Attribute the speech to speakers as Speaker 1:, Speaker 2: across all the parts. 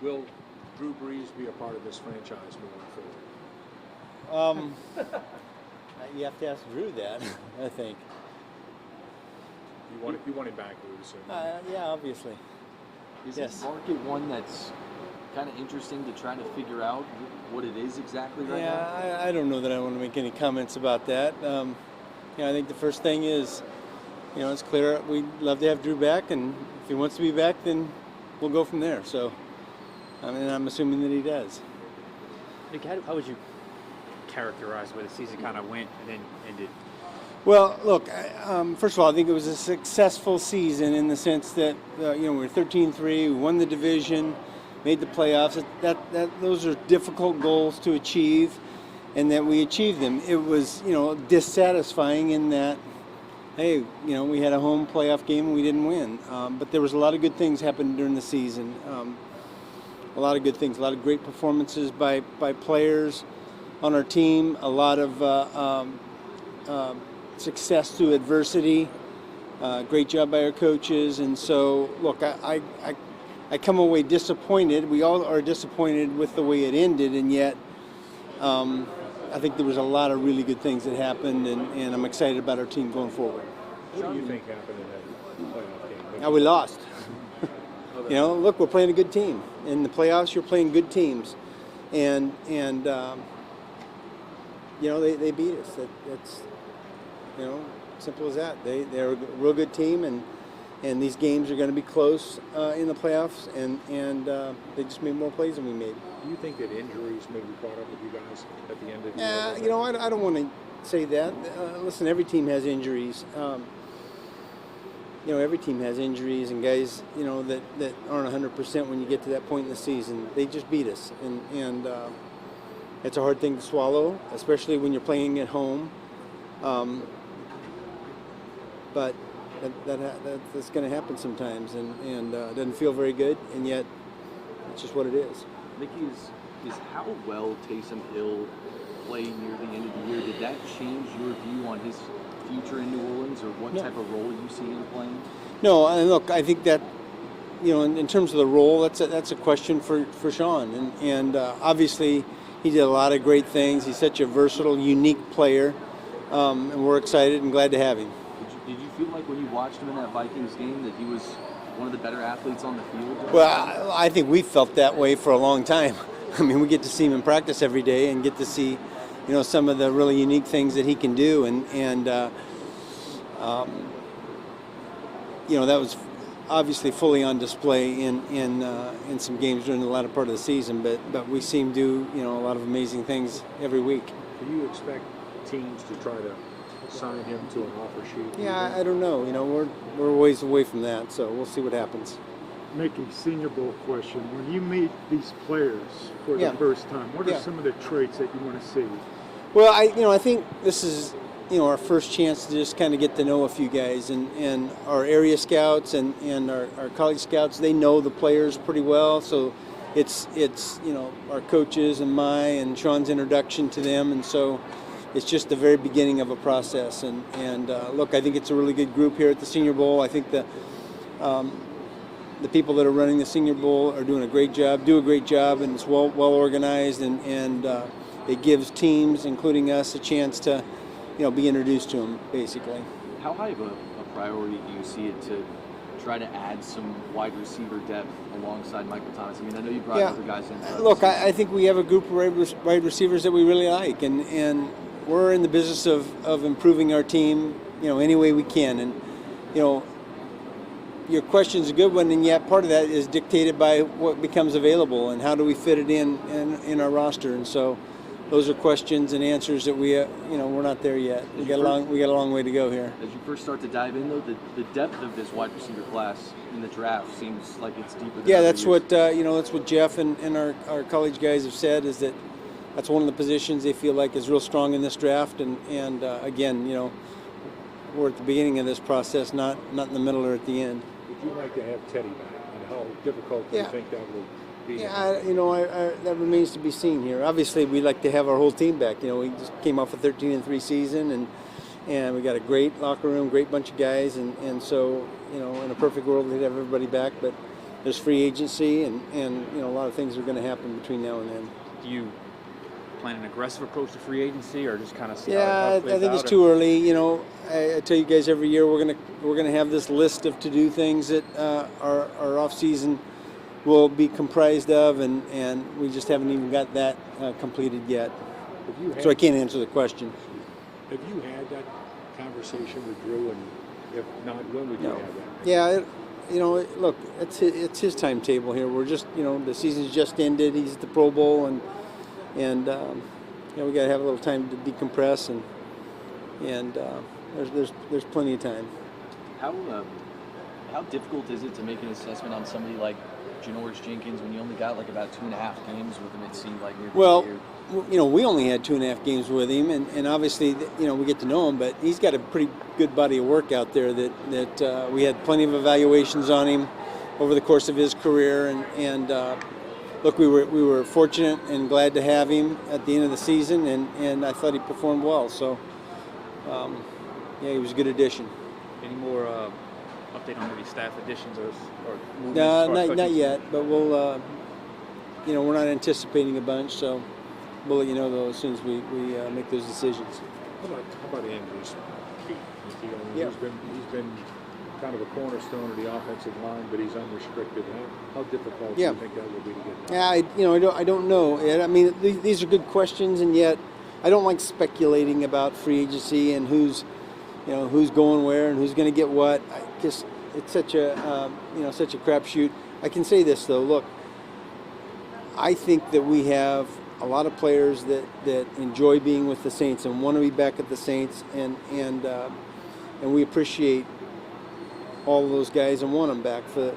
Speaker 1: Will Drew Brees be a part of this franchise moving forward?
Speaker 2: You have to ask Drew that, I think.
Speaker 1: You want him back, we would assume.
Speaker 2: Yeah, obviously.
Speaker 3: Is
Speaker 2: Yes.
Speaker 3: this market one that's kind of interesting to try to figure out what it is exactly right now?
Speaker 2: Yeah, I don't know that I want to make any comments about that. I think the first thing is, it's clear we'd love to have Drew back, and if he wants to be back, then we'll go from there. So, I'm assuming that he does.
Speaker 4: Nick, how would you characterize where the season kind of went and then ended?
Speaker 2: Well, look, first of all, I think it was a successful season in the sense that, we were 13-3, we won the division, made the playoffs. Those are difficult goals to achieve, and that we achieved them. It was, dissatisfying in that, hey, we had a home playoff game and we didn't win. But there was a lot of good things happened during the season. A lot of good things, a lot of great performances by players on our team, a lot of success through adversity, great job by our coaches. And so, look, I come away disappointed. We all are disappointed with the way it ended, and yet I think there was a lot of really good things that happened, and I'm excited about our team going forward.
Speaker 1: What do you think happened in that playoff game?
Speaker 2: Now we lost. Look, we're playing a good team. In the playoffs, you're playing good teams. And they beat us. That's simple as that. They're a real good team, and these games are going to be close in the playoffs, and they just made more plays than we made.
Speaker 1: Do you think that injuries maybe caught up with you guys at the end of the year?
Speaker 2: I don't want to say that. Listen, every team has injuries. Every team has injuries, and guys, that aren't 100% when you get to that point in the season. They just beat us, and it's a hard thing to swallow, especially when you're playing at home. But that's going to happen sometimes, and it doesn't feel very good, and yet it's just what it is.
Speaker 3: Mickey, is how well Taysom Hill played near the end of the year, did that change your view on his future in New Orleans, or what type of role you see him playing?
Speaker 2: No, and look, I think that, in terms of the role, that's a question for Sean, and obviously he did a lot of great things. He's such a versatile, unique player, and we're excited and glad to have him.
Speaker 3: Did you feel like when you watched him in that Vikings game that he was one of the better athletes on the field?
Speaker 2: Well, I think we felt that way for a long time. I mean, we get to see him in practice every day and get to see, some of the really unique things that he can do, and that was obviously fully on display in some games during the latter part of the season. But we see him do a lot of amazing things every week.
Speaker 1: Do you expect teams to try to sign him to an offer sheet?
Speaker 2: Yeah, I don't know. We're ways away from that, so we'll see what happens.
Speaker 5: Mickey, Senior Bowl question. When you meet these players for the first time, what are some of the traits that you want to see?
Speaker 2: Well, I think this is, our first chance to just kind of get to know a few guys, and our area scouts and our college scouts, they know the players pretty well, so it's our coaches and Sean's introduction to them, and so it's just the very beginning of a process. And look, I think it's a really good group here at the Senior Bowl. I think the people that are running the Senior Bowl are doing a great job, and it's well organized, and it gives teams, including us, a chance to, be introduced to them, basically.
Speaker 3: How high of a priority do you see it to try to add some wide receiver depth alongside Michael Thomas? I mean, I know you brought other guys in.
Speaker 2: Look, I think we have a group of wide receivers that we really like, and we're in the business of improving our team, any way we can. And, your question's a good one, and yet part of that is dictated by what becomes available and how do we fit it in our roster. And so those are questions and answers that we're not there yet. We got a long way to go here.
Speaker 3: As you first start to dive in, though, the depth of this wide receiver class in the draft seems like it's deeper than
Speaker 2: that's what that's what Jeff and our college guys have said, is that that's one of the positions they feel like is real strong in this draft. And again, we're at the beginning of this process, not in the middle or at the end.
Speaker 1: Would you like to have Teddy back, and how difficult do you think that will be?
Speaker 2: That remains to be seen here. Obviously, we like to have our whole team back. We just came off a 13-3 season, and we got a great locker room, great bunch of guys, and so in a perfect world we'd have everybody back. But there's free agency, and you know, a lot of things are going to happen between now and then.
Speaker 4: Do you plan an aggressive approach to free agency, or just kind of see
Speaker 2: Yeah,
Speaker 4: how it plays
Speaker 2: I think
Speaker 4: out,
Speaker 2: it's too early. You know, I tell you guys every year we're gonna have this list of to-do things that our off season will be comprised of, and we just haven't even got that completed yet. So I can't answer the question.
Speaker 1: Have you had that conversation with Drew, and if not, when would you have that?
Speaker 2: Yeah, you know, look, it's his timetable here. We're just, you know, the season's just ended. He's at the Pro Bowl, and you know, we got to have a little time to decompress, and there's plenty of time.
Speaker 3: How difficult is it to make an assessment on somebody like Janoris Jenkins when you only got like about 2.5 games with him? It seemed like near the year.
Speaker 2: You know, we only had 2.5 games with him, and obviously, you know, we get to know him, but he's got a pretty good body of work out there that we had plenty of evaluations on him over the course of his career, and look, we were fortunate and glad to have him at the end of the season, and I thought he performed well. So, yeah, he was a good addition.
Speaker 4: Any more update on maybe staff additions or movements?
Speaker 2: No, not yet, but we'll, you know, we're not anticipating a bunch, so we'll let you know though as soon as we make those decisions.
Speaker 1: How about Andrews?
Speaker 2: Yeah.
Speaker 1: He's been kind of a cornerstone of the offensive line, but he's unrestricted. How difficult do
Speaker 2: Yeah.
Speaker 1: you think that will be to get?
Speaker 2: Yeah, I don't know. I mean, these are good questions, and yet I don't like speculating about free agency and who's going where and who's going to get what. It's such a such a crapshoot. I can say this though. Look, I think that we have a lot of players that enjoy being with the Saints and want to be back at the Saints, and we appreciate all of those guys and want them back for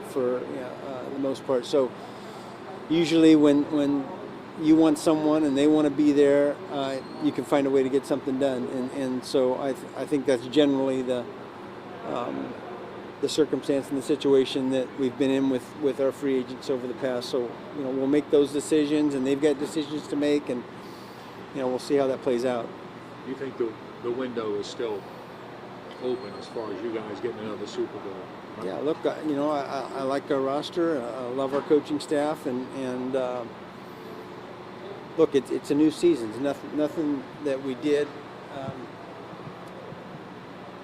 Speaker 2: the most part. So usually when you want someone and they want to be there, you can find a way to get something done. And so I think that's generally the circumstance and the situation that we've been in with our free agents over the past. So, you know, we'll make those decisions, and they've got decisions to make, and, you know, we'll see how that plays out.
Speaker 1: Do you think the window is still open as far as you guys getting another Super Bowl? Right?
Speaker 2: Yeah, look, you know, I like our roster. I love our coaching staff, and look, it's a new season. It's nothing that we did.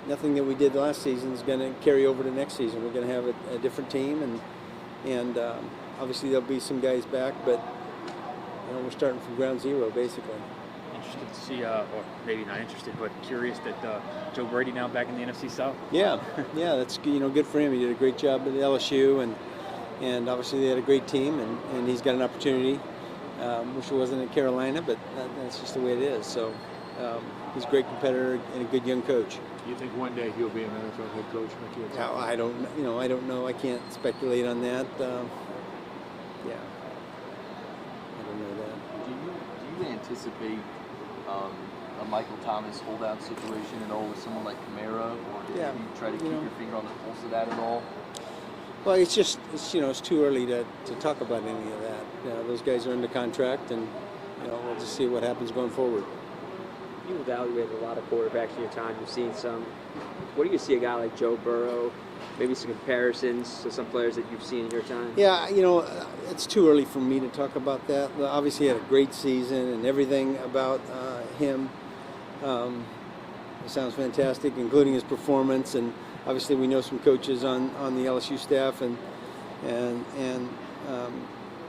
Speaker 2: Nothing that we did last season is going to carry over to next season. We're going to have a different team, and obviously there'll be some guys back, but you know, we're starting from ground zero basically.
Speaker 4: Interested to see, or maybe not interested, but curious that Joe Brady now back in the NFC South.
Speaker 2: Yeah, that's, you know, good for him. He did a great job at LSU, and obviously they had a great team, and he's got an opportunity. Wish it wasn't in Carolina, but that's just the way it is. So he's a great competitor and a good young coach.
Speaker 1: Do you think one day he'll be an NFL head coach, Mickey?
Speaker 2: No, I don't know. I can't speculate on that. Yeah, I don't know that.
Speaker 3: Do you anticipate a Michael Thomas holdout situation at all with someone like Kamara, or do you try to keep your finger on the pulse of that at all?
Speaker 2: Well, it's too early to talk about any of that. You know, those guys are under contract, and you know, we'll just see what happens going forward.
Speaker 6: You evaluated a lot of quarterbacks in your time. You've seen some. What do you see a guy like Joe Burrow? Maybe some comparisons to some players that you've seen in your time.
Speaker 2: Yeah, you know, it's too early for me to talk about that. Obviously, he had a great season, and everything about him sounds fantastic, including his performance. And obviously, we know some coaches on the LSU staff, and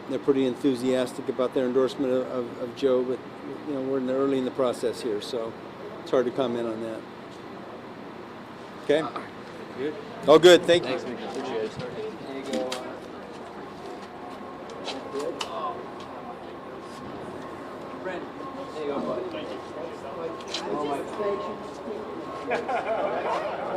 Speaker 2: they're pretty enthusiastic about their endorsement of Joe. But you know, we're early in the process here, so it's hard to comment on that. Okay.
Speaker 4: Good.
Speaker 2: Oh, good. Thank you.
Speaker 3: Thanks, Mickey. Appreciate it.
Speaker 6: There you go. Brent, there you go, buddy. Thank you. Oh, my.